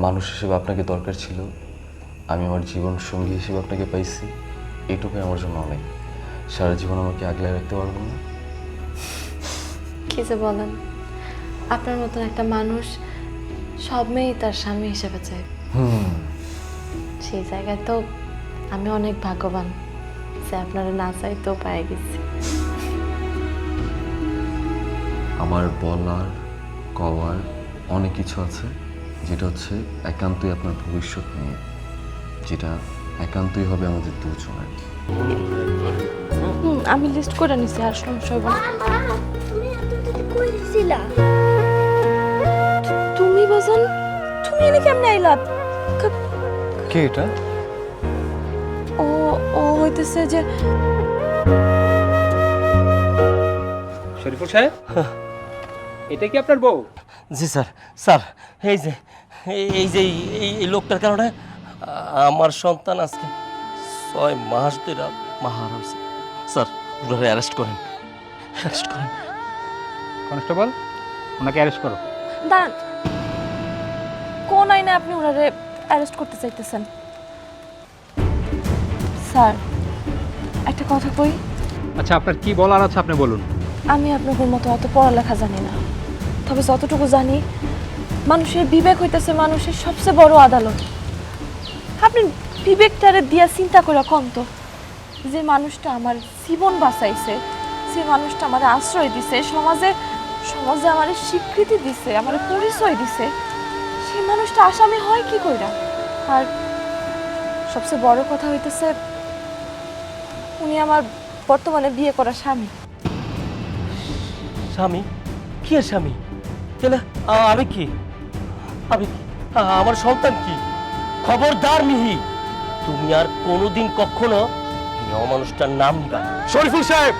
মানুষ হিসেবে আপনাকে দরকার ছিল, আমি আমার জীবন সঙ্গী হিসেবে আপনাকে পাইছি, এইটুকুই আমার জন্য অনেক। সারা জীবন আমাকে আগলে রাখতে পারবেন না? কি যে বলেন, আপনার মতন একটা মানুষ সব মেয়েই তার স্বামী হিসেবে চায়। সেই জায়গায় তো আমি অনেক ভাগ্যবান যে আপনারা না চাইতেও পেয়ে গেছি। আমার বলার কওয়ার অনেক কিছু আছে, যেটা হচ্ছে একান্তই আপনার ভবিষ্যৎ নিয়ে, যেটা একান্তই হবে আমাদের দুজনের। আমি লিস্ট করে নিছি, আর সমস্যা হবে না। তুমি এতদিন কই ছিলা? তুমি বাজান, তুমি এনে কেমনে আইলা? কে এটা? ও ও হইতেছে যে শরীফুল সাহেব, এটা কি আপনার বউ? জি স্যার। স্যার, এই যে এই লোকটার কারণে আমার সন্তান আজকে 6 মাস ধরে মাহার হয়েছে। স্যার, ওনারা অ্যারেস্ট করেন, অ্যারেস্ট করেন। কনস্টেবল, ওনাকে অ্যারেস্ট করো। দাঁড়ান, কোন আইনে আপনি ওনারে অ্যারেস্ট করতে চাইতেছেন? স্যার, একটা কথা কই। আচ্ছা, আপনার কি বলার আছে আপনি বলুন। আমি আপনাদের মতো অত পড়ালেখা জানি না, তবে যতটুকু জানি মানুষের বিবেক হইতেছে মানুষের সবচেয়ে বড় আদালত। আপনি বিবেকটারে দিয়া চিন্তা করে কোন তো, যে মানুষটা আমার জীবন বাঁচাইছে, যে মানুষটা আমার আশ্রয় দিছে, সমাজে সমাজে আমার স্বীকৃতি দিছে, আমার পরিচয় দিছে, সেই মানুষটা আসামি হয় কি কইরা? আর সবচেয়ে বড় কথা হইতেছে উনি আমার বর্তমানে বিয়ে করা স্বামী। স্বামী? কি আর স্বামী? তাহলে আমি কি? আমি আমার সন্তান কি? খবরদার মিহি, তুমি আর কোনোদিন কখনো এই অমানুষটার নাম নিবা না। শরীফুল সাহেব,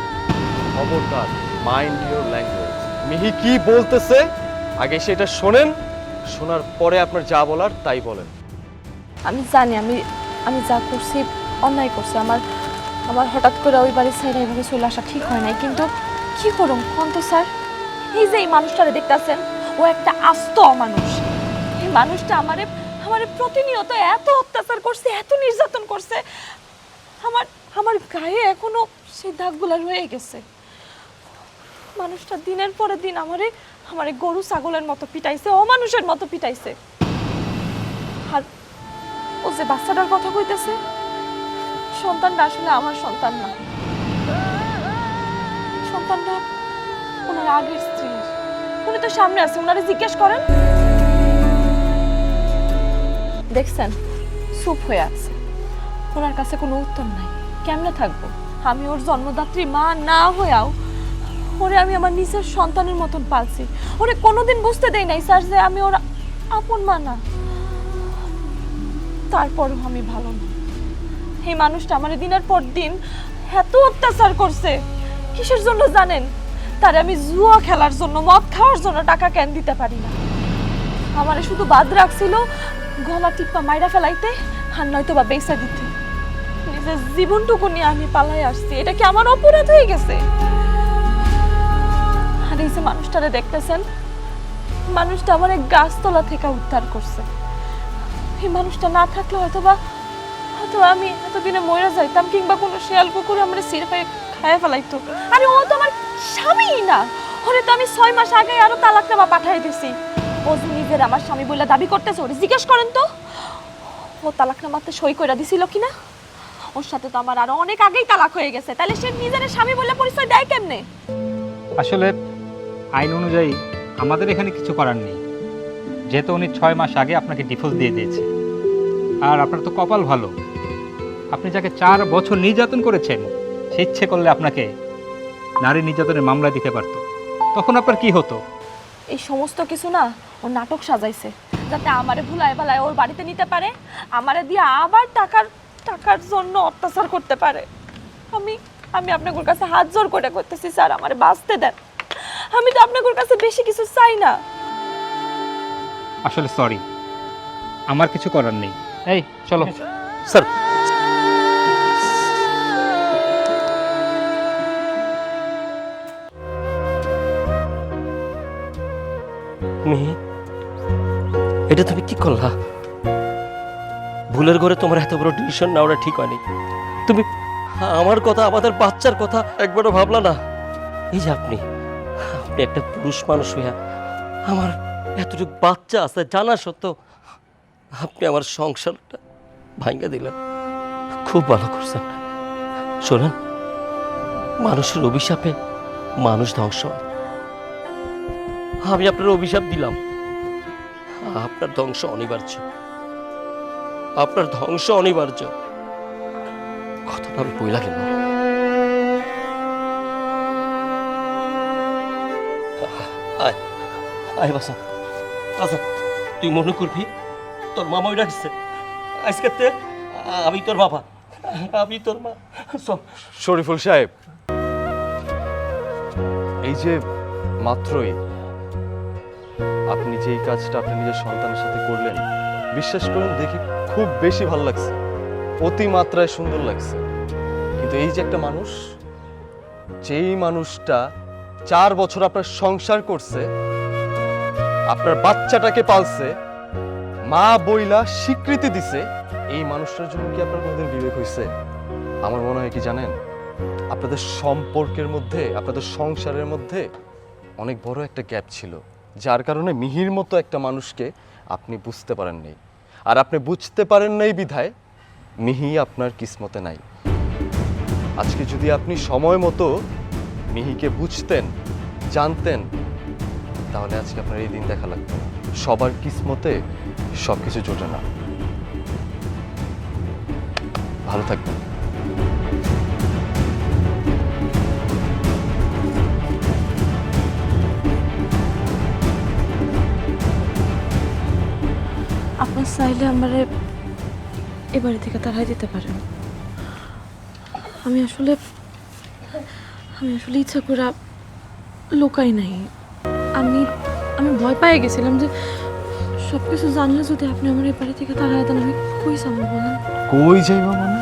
খবরদার, মাইন্ড ইউর ল্যাঙ্গুয়েজ। মিহি কি বলতেছে আগে সেটা শোনেন, শোনার পরে আপনার যা বলার তাই বলেন। আমি জানি আমি যা করছি অন্যায় করছি। আমার হঠাৎ করে ওই বাড়ির সাইডে এভাবে চলে আসা ঠিক হয় নাই, কিন্তু কি করুন কোন তো স্যার? এই যে এই মানুষটারে দেখতেছেন, ও একটা আস্ত অমানুষ। এই মানুষটা আমারে প্রতিনিয়ত এত অত্যাচার করছে, এত নির্যাতন করছে, আমার গায়ে এখনো সেই দাগগুলা রয়ে গেছে। মানুষটা দিনের পরে দিন আমারে গরু ছাগলের মতো পিটাইছে, অমানুষের মতো পিটাইছে। আর ও যে বাচ্চাটার কথা কইতেছে, সন্তানটা আসলে আমার সন্তান না, সন্তানটা ওনার আগের স্ত্রীর। উনি তো সামনে আছে, ওনারে জিজ্ঞেস করেন। দেখছেন, চুপ হয়ে আছে, ওনার কাছে কোনো উত্তর নাই। কেমনে থাকবো? আমি ওর জন্মদাত্রী মা না হয়েও ওরে আমি আমার নিজের সন্তানের মতন পালছি। ওরে কোনোদিন বুঝতে দেই নাই স্যার যে আমি ওর আপন মা না। তারপরও আমি ভালো না। এই মানুষটা আমার দিনের পর দিন এত অত্যাচার করছে। কিসের জন্য জানেন? তারে আমি জুয়া খেলার জন্য, মদ খাওয়ার জন্য টাকা কেন দিতে পারি না। আমারে শুধু বাদ রাখছিল গলা টিপ্পা মাইরা ফেলাইতে, আর নয়তো বা বেচা দিতে। নিজের জীবনটুকু নিয়ে আমি পালাই আসছি। এটা কি আমার অপরাধ হয়ে গেছে? আর এই যে মানুষটারে দেখতেছেন, মানুষটা আমার এক গাছতলা থেকে উদ্ধার করছে। এই মানুষটা না থাকলে হয়তো আমি এতদিনে মরে যাইতাম, কিংবা কোনো শিয়াল কুকুর আমার সিরফে খায় ফেলাইতো। আরে ও তো আমার স্বামীই না, ওরে তো আমি 6 মাস আগে আরো তালাকনামা পাঠাই দিছি। ও যে নিজের আমার স্বামী বলে দাবি করতেছে, ওরে জিজ্ঞেস করেন তো ও তালাকনামাতে সই কইরা দিছিল কিনা। ওর সাথে তো আমার আরো অনেক আগেই তালাক হয়ে গেছে, তাহলে সে নিজের স্বামী বলে পরিচয় দেয় কেমনে? আসলে আইন অনুযায়ী আমাদের এখানে কিছু করার নেই, যেহেতু উনি 6 মাস আগে আপনাকে ডিভোর্স দিয়ে দিয়েছে। আর আপনার তো কপাল ভালো, আপনি যাকে 4 বছর নির্যাতন করেছেন সে ইচ্ছে করলে আপনাকে নারী নির্যাতনের মামলা দিতে পারতো, তখন আপনার কি হতো? এই সমস্ত কিছু না ও নাটক সাজাইছে, যাতে আমারে ভুলায় ভালায় ওর বাড়িতে নিতে পারে, আমারে দিয়ে আবার টাকার জন্য অত্যাচার করতে পারে। আমি আপনাদের কাছে হাত জোর করে করতেছি স্যার, আমারে বাঁচতে দেন। আমি তো আপনাদের কাছে বেশি কিছু চাই না। আসলে সরি, আমার কিছু করার নেই। এই চলো স্যার। মিহি, এটা তুমি কি করলা? ভুলের ঘরে তোমার এত বড় ডিসিশন নেওয়াটা ঠিক হয়নি। তুমি আমার কথা, আমাদের বাচ্চার কথা একবারও ভাবলা না। এই যে আপনি একটা পুরুষ মানুষ হইয়া, আমার এতটুকু বাচ্চা আছে জানা সত্ত্বেও আপনি আমার সংসারটা ভাঙ্গা দিলেন। খুব ভালো করছেন। শোনেন, মানুষের অভিশাপে মানুষ ধ্বংস হয়। আমি আপনার অভিশাপ দিলাম, আপনার ধ্বংস অনিবার্য, আপনার ধ্বংস অনিবার্য। কথাটা আমি বইলা গেল। আয় আয় বাসা, আচ্ছা তুই মনে করবি তোর মামা ওই ডাকছে আজকে, আমি তোর বাবা, আমি তোর মা। শরীফুল সাহেব, এই যে মাত্রই আপনি যে এই কাজটা আপনি নিজের সন্তানের সাথে করলেন, বিশ্বাস করেন দেখে খুব বেশি ভালো লাগছে, অতিমাত্রায় সুন্দর লাগছে। কিন্তু এই যে একটা মানুষ, যেই মানুষটা 4 বছর আপনার সংসার করছে, আপনার বাচ্চাটাকে পালছে, মা বইলা স্বীকৃতি দিছে, এই মানুষটার জন্য কি আপনার কোনোদিন বিবেক হয়েছে? আমার মনে হয় কি জানেন, আপনাদের সম্পর্কের মধ্যে, আপনাদের সংসারের মধ্যে অনেক বড় একটা গ্যাপ ছিল, যার কারণে মিহির মতো একটা মানুষকে আপনি বুঝতে পারেন নাই। আর আপনি বুঝতে পারেন নাই বিধায় মিহি আপনার কিসমতে নাই। আজকে যদি আপনি সময় মতো মিহিকে বুঝতেন, জানতেন, তাহলে আজকে আপনার এই দিন দেখা লাগতো না। সবার কিসমতে সব কিছু জোটে না। ভালো থাকবেন। আপনার চাইলে আমারে এ বাড়ি থেকে তাড়াই দিতে পারেন। আমি আসলে ইচ্ছা করে লুকাই নাই। আমি ভয় পেয়ে গেছিলাম যে সব কিছু জানলে যদি আপনি আমার এই বাড়ি থেকে তাড়াই দেন, আমি কই যাবো বলেন? কই যাইবা মানে?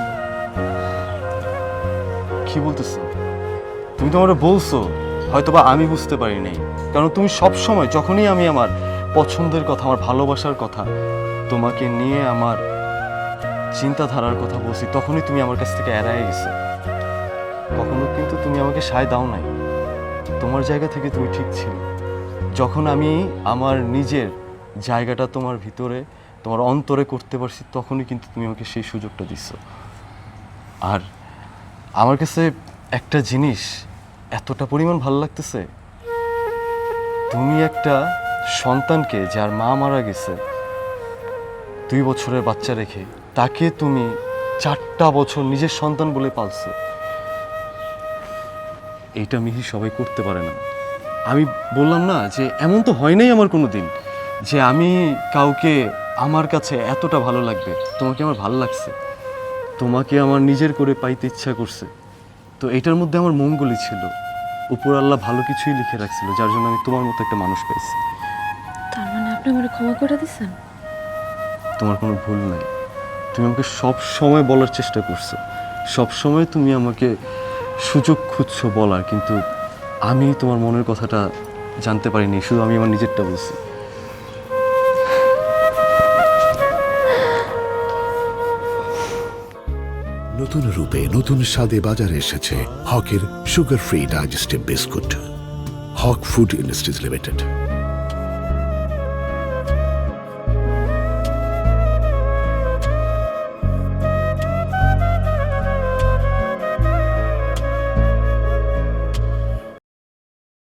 কি বলতেছো? তুমি তো আমারে বলছো, হয়তোবা আমি বুঝতে পারি নাই, কারণ তুমি সব সময় যখনই আমি আমার পছন্দের কথা, আমার ভালোবাসার কথা, তোমাকে নিয়ে আমার চিন্তাধারার কথা বলছি, তখনই তুমি আমার কাছ থেকে এড়ায় গেছো। কখনো কিন্তু তুমি আমাকে সায় দাও নাই। তোমার জায়গা থেকে তুমি ঠিক ছিল। যখন আমি আমার নিজের জায়গাটা তোমার ভিতরে, তোমার অন্তরে করতে পারছি, তখনই কিন্তু তুমি আমাকে সেই সুযোগটা দিচ্ছ। আর আমার কাছে একটা জিনিস এতটা পরিমাণ ভালো লাগতেছে, তুমি একটা সন্তানকে, যার মা মারা গেছে 2 বছরের বাচ্চা রেখে, তাকে তুমি 4টা বছর নিজের সন্তান বলে পালছো। এইটা মিহি সবাই করতে পারে না। আমি বললাম না যে এমন তো হয় নাই আমার কোনো দিন যে আমি কাউকে আমার কাছে এতটা ভালো লাগবে। তোমাকে আমার ভালো লাগছে, তোমাকে আমার নিজের করে পাইতে ইচ্ছা করছে। তো এটার মধ্যে আমার মঙ্গলই ছিল। উপর আল্লাহ ভালো কিছুই লিখে রাখছিল, যার জন্য আমি তোমার মতো একটা মানুষ পাইছি। তার মানে আপনি আমারে ক্ষমা করে দিচ্ছেন? তোমার কোনো ভুল নাই। তুমি আমাকে সব সময় বলার চেষ্টা করছো, সব সময় তুমি আমাকে সুযোগ খুঁজছো বলার, কিন্তু আমি তোমার মনের কথাটা জানতে পারিনি, শুধু আমি আমার নিজেরটা বলছি। নতুন রূপে নতুন স্বাদে বাজারে এসেছে হকের সুগার ফ্রি ডাইজেস্টিভ বিস্কুট। হক ফুড ইন্ডাস্ট্রিজ লিমিটেড।